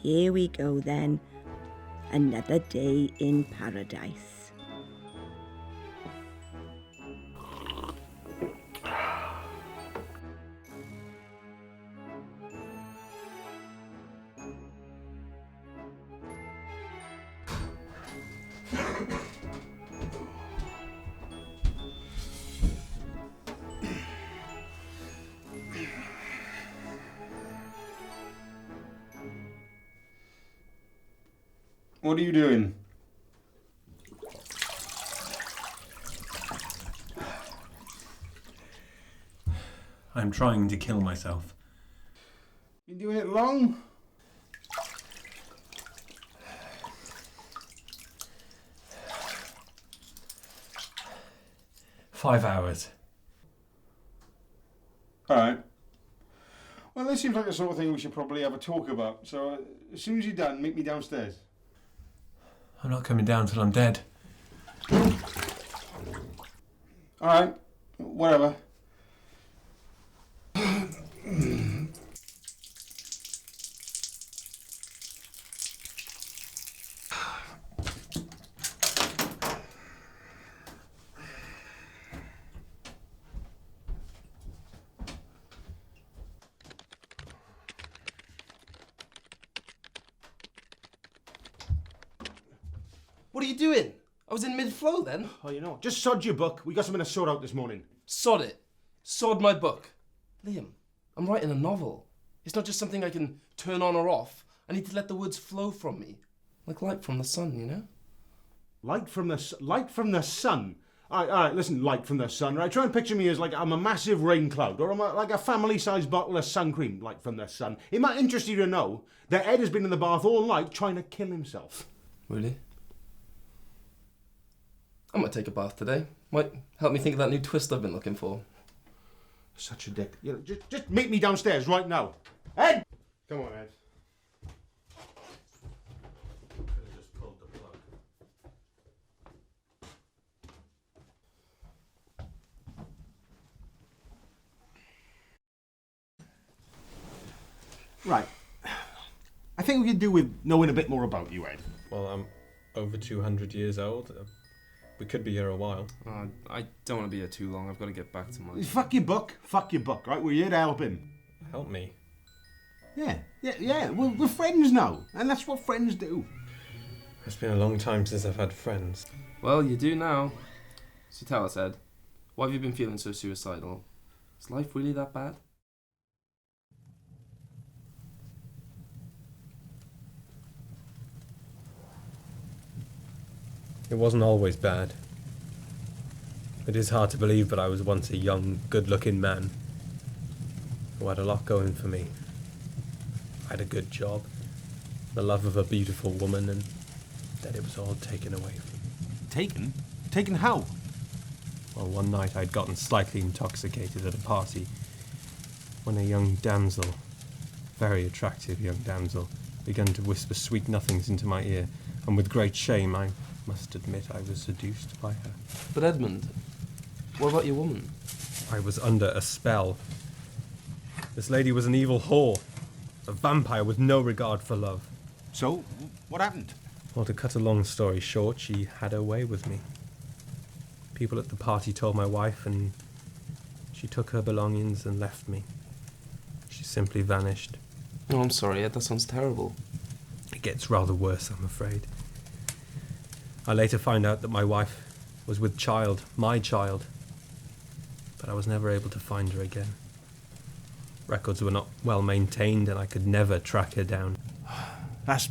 here we go then. Another day in paradise. What are you doing? I'm trying to kill myself. Been doing it long? Five hours. Alright. Well, this seems like the sort of thing we should probably have a talk about. So, as soon as you're done, meet me downstairs. I'm not coming down till I'm dead. Alright. Whatever. What are you doing? I was in mid-flow then. Oh, you know what? Just sod your book. We got something to sort out this morning. Sod it. Sod my book. Liam, I'm writing a novel. It's not just something I can turn on or off. I need to let the words flow from me. Like light from the sun, you know? Light from the sun? All right, listen, light from the sun, right? Try and picture me as like I'm a massive rain cloud, or I'm like a family-sized bottle of sun cream, light from the sun. It might interest you to know that Ed has been in the bath all night trying to kill himself. Really? I might take a bath today. Might help me think of that new twist I've been looking for. Such a dick. You know, just meet me downstairs right now. Ed! Come on, Ed. Just pulled the plug. Right. I think we could do with knowing a bit more about you, Ed. Well, I'm over 200 years old. We could be here a while. I don't want to be here too long. I've got to get back to my... Fuck your book, right? We're here to help him. Help me. Yeah. We're friends now, and that's what friends do. It's been a long time since I've had friends. Well, you do now. So tell us, Ed, why have you been feeling so suicidal? Is life really that bad? It wasn't always bad. It is hard to believe, but I was once a young, good-looking man who had a lot going for me. I had a good job, the love of a beautiful woman, and then it was all taken away from me. Taken? Taken how? Well, one night I'd gotten slightly intoxicated at a party when a young damsel, very attractive young damsel, began to whisper sweet nothings into my ear, and with great shame I must admit I was seduced by her. But Edmund, what about your woman? I was under a spell. This lady was an evil whore, a vampire with no regard for love. So, what happened? Well, to cut a long story short, she had her way with me. People at the party told my wife, and she took her belongings and left me. She simply vanished. Oh, I'm sorry, Ed, that sounds terrible. It gets rather worse, I'm afraid. I later find out that my wife was with child, my child, but I was never able to find her again. Records were not well maintained, and I could never track her down. That's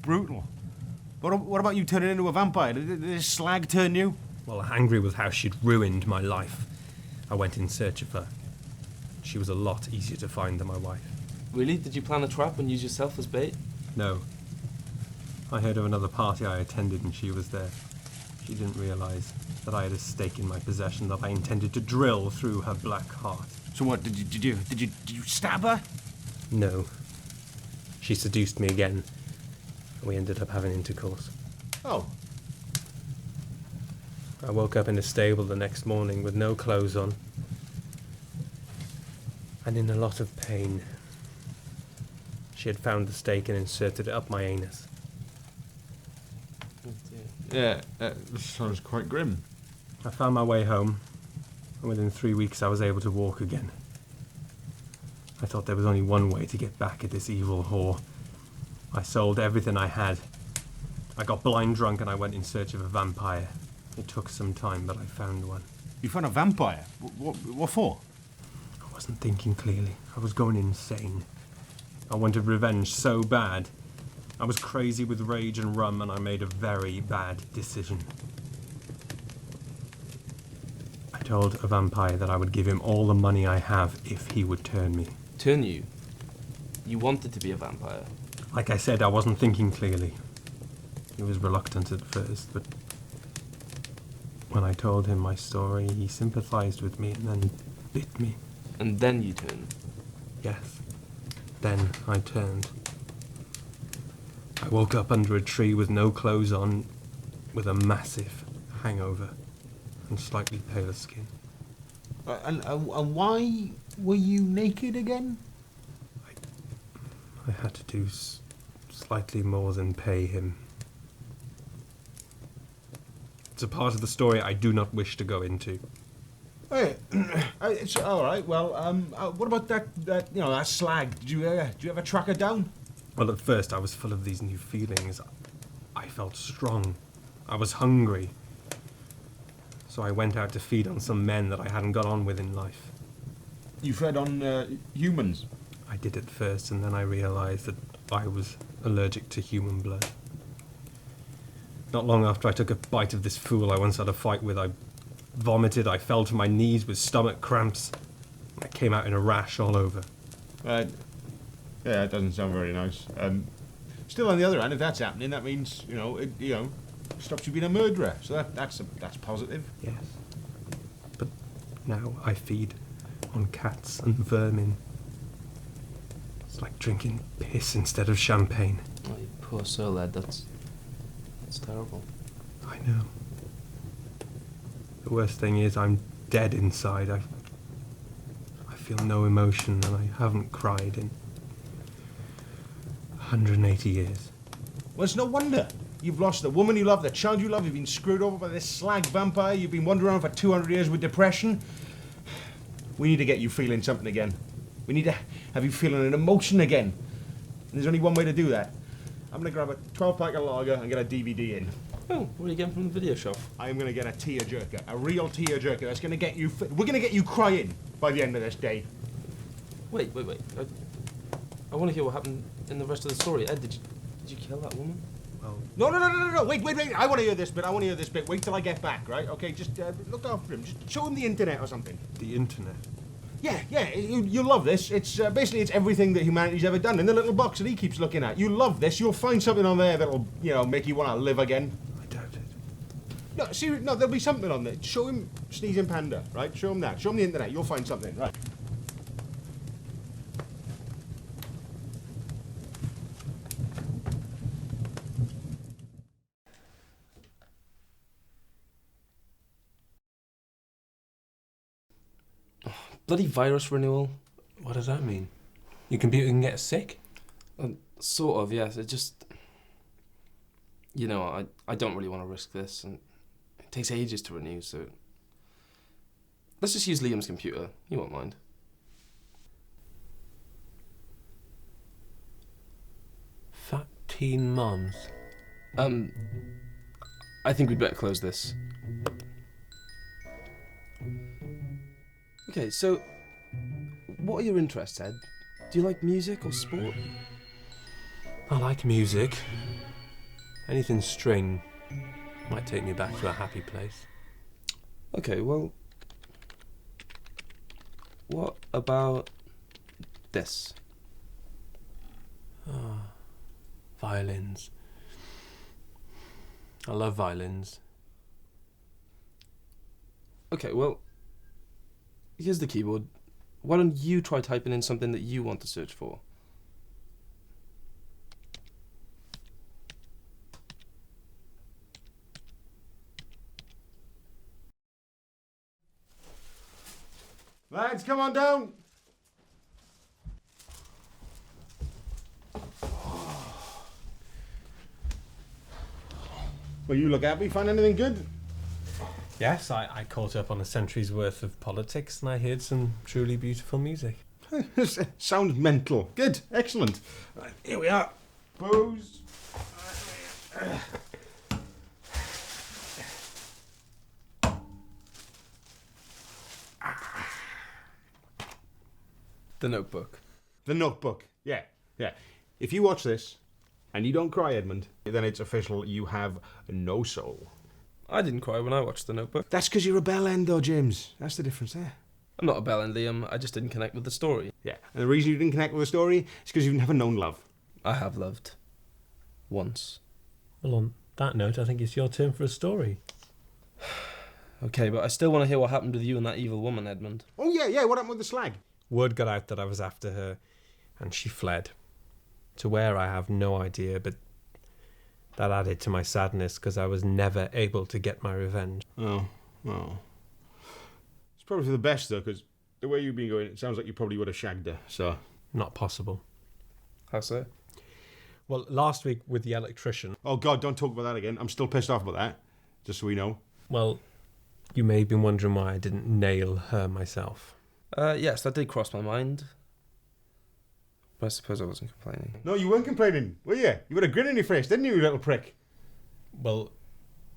brutal. What about you turning into a vampire? Did this slag turn you? Well, angry with how she'd ruined my life, I went in search of her. She was a lot easier to find than my wife. Really? Did you plan a trap and use yourself as bait? No. I heard of another party I attended, and she was there. She didn't realise that I had a stake in my possession that I intended to drill through her black heart. So what, did you stab her? No. She seduced me again, and we ended up having intercourse. Oh. I woke up in a stable the next morning with no clothes on, and in a lot of pain. She had found the stake and inserted it up my anus. Oh dear. Yeah, sounds quite grim. I found my way home, and within 3 weeks I was able to walk again. I thought there was only one way to get back at this evil whore. I sold everything I had. I got blind drunk and I went in search of a vampire. It took some time, but I found one. You found a vampire? What for? I wasn't thinking clearly. I was going insane. I wanted revenge so bad. I was crazy with rage and rum, and I made a very bad decision. I told a vampire that I would give him all the money I have if he would turn me. Turn you? You wanted to be a vampire? Like I said, I wasn't thinking clearly. He was reluctant at first, but when I told him my story, he sympathized with me and then bit me. And then you turned? Yes. Then I turned. I woke up under a tree with no clothes on, with a massive hangover and slightly paler skin. And why were you naked again? I had to do slightly more than pay him. It's a part of the story I do not wish to go into. Hey, it's all right. Well, what about that slag? Did you ever track her down? Well, at first I was full of these new feelings. I felt strong. I was hungry. So I went out to feed on some men that I hadn't got on with in life. You fed on humans? I did at first, and then I realized that I was allergic to human blood. Not long after I took a bite of this fool I once had a fight with, I vomited, I fell to my knees with stomach cramps. I came out in a rash all over. Yeah, it doesn't sound very nice. Still, on the other hand, if that's happening, that means it stops you being a murderer. So that's positive. Yes. But now I feed on cats and vermin. It's like drinking piss instead of champagne. Oh, you poor soul, lad. That's terrible. I know. The worst thing is I'm dead inside. I feel no emotion, and I haven't cried in 180 years. Well, it's no wonder. You've lost the woman you love, the child you love, you've been screwed over by this slag vampire, you've been wandering around for 200 years with depression. We need to get you feeling something again. We need to have you feeling an emotion again. And there's only one way to do that. I'm going to grab a 12-pack of lager and get a DVD in. Oh, what are you getting from the video shop? I'm going to get a tearjerker, a real tearjerker that's going to get you... We're going to get you crying by the end of this day. Wait. I want to hear what happened in the rest of the story. Ed, did you kill that woman? Well, No. Wait. I want to hear this bit. Wait till I get back, right? Okay, just look after him. Just show him the internet or something. the internet. Yeah, you'll love this. It's basically it's everything that humanity's ever done in the little box that he keeps looking at. You'll love this. You'll find something on there that'll, make you want to live again. I doubt it. No, there'll be something on there. Show him Sneezing Panda, right? Show him that. Show him the internet. You'll find something, right? Bloody virus renewal. What does that mean? Your computer can get sick? Sort of, yes. It just... I don't really want to risk this, and it takes ages to renew, so... Let's just use Liam's computer. He won't mind. Fat teen moms. I think we'd better close this. Okay, so... What are your interests, Ed? Do you like music or sport? I like music. Anything string might take me back to a happy place. Okay, well... What about this? Oh, violins. I love violins. Okay, well... Here's the keyboard. Why don't you try typing in something that you want to search for? Lads, come on down. Well, you look happy. Find anything good? Yes, I caught up on a century's worth of politics and I heard some truly beautiful music. Sounds mental. Good. Excellent. Right, here we are. Pose. The Notebook. The Notebook. Yeah. If you watch this and you don't cry, Edmund, then it's official. You have no soul. I didn't cry when I watched The Notebook. That's because you're a bell end, though, James. That's the difference there. I'm not a bellend, Liam. I just didn't connect with the story. Yeah. And the reason you didn't connect with the story is because you've never known love. I have loved. Once. Well, on that note, I think it's your turn for a story. Okay, but I still want to hear what happened with you and that evil woman, Edmund. Oh, yeah. What happened with the slag? Word got out that I was after her, and she fled. To where I have no idea, but that added to my sadness because I was never able to get my revenge. Oh. It's probably for the best, though, because the way you've been going, it sounds like you probably would have shagged her, so... Not possible. How so? Well, last week with the electrician... Oh, God, don't talk about that again. I'm still pissed off about that, just so we know. Well, you may have been wondering why I didn't nail her myself. Yes, that did cross my mind. But I suppose I wasn't complaining. No, you weren't complaining, were you? You had a grin on your face, didn't you, you little prick? Well,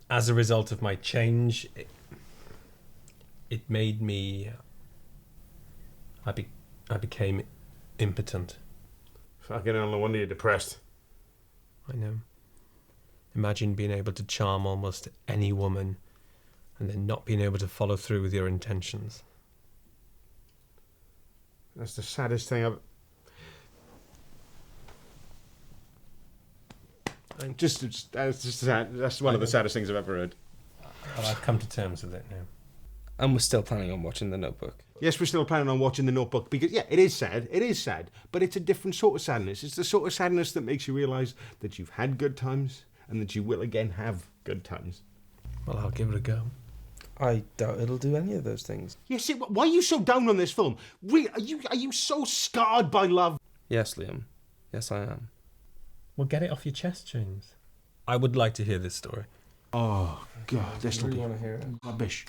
as a result of my change, it made me... I became impotent. Fucking hell, no wonder you're depressed. I know. Imagine being able to charm almost any woman and then not being able to follow through with your intentions. That's the saddest thing I've... That's one of the saddest things I've ever heard. But I've come to terms with it now. And we're still planning on watching The Notebook. Yes, we're still planning on watching The Notebook because, yeah, it is sad, but it's a different sort of sadness. It's the sort of sadness that makes you realise that you've had good times and that you will again have good times. Well, I'll give it a go. I doubt it'll do any of those things. Yeah, see, why are you so down on this film? Are you so scarred by love? Yes, Liam. Yes, I am. Well, get it off your chest, James. I would like to hear this story. Oh, God, this will be want to hear it. rubbish.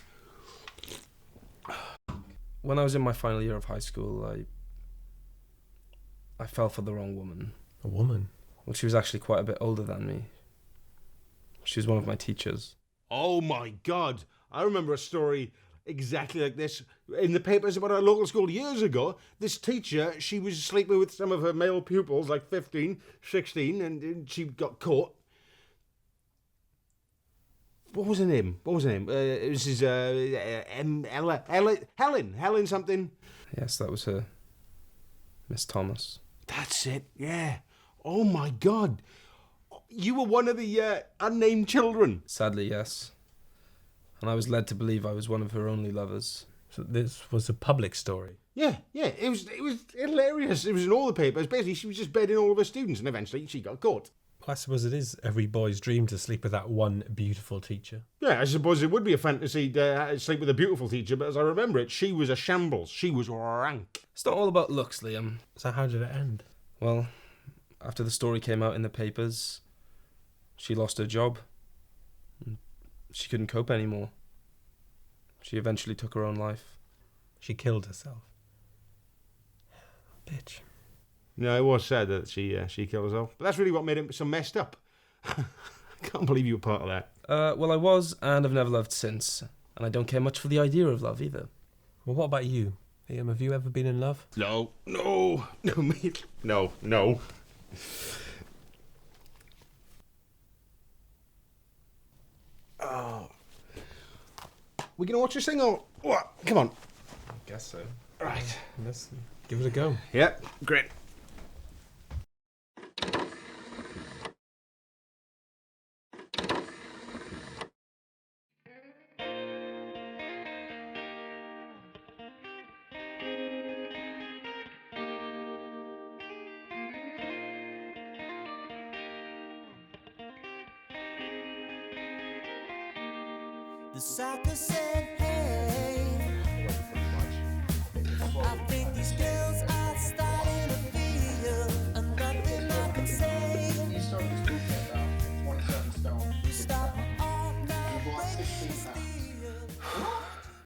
When I was in my final year of high school, I fell for the wrong woman. A woman? Well, she was actually quite a bit older than me. She was one of my teachers. Oh, my God. I remember a story exactly like this in the papers about our local school years ago. This teacher, she was sleeping with some of her male pupils, like 15, 16, and she got caught. What was her name? It was his, Helen something. Yes, that was her. Miss Thomas. That's it, yeah. Oh, my God. You were one of the unnamed children. Sadly, yes. And I was led to believe I was one of her only lovers. So this was a public story? Yeah. It was hilarious. It was in all the papers. Basically, she was just bedding all of her students, and eventually she got caught. Well, I suppose it is every boy's dream to sleep with that one beautiful teacher. Yeah, I suppose it would be a fantasy to sleep with a beautiful teacher, but as I remember it, she was a shambles. She was rank. It's not all about looks, Liam. So how did it end? Well, after the story came out in the papers, she lost her job. She couldn't cope anymore. She eventually took her own life. She killed herself. Bitch. No, it was sad that she killed herself. But that's really what made it so messed up. I can't believe you were part of that. Well, I was, and I've never loved since. And I don't care much for the idea of love either. Well, what about you? Liam, have you ever been in love? No, mate. No. Oh. We gonna watch this thing or what? Come on. I guess so. Right. Let's give it a go. Yeah, great. The sucker said, hey.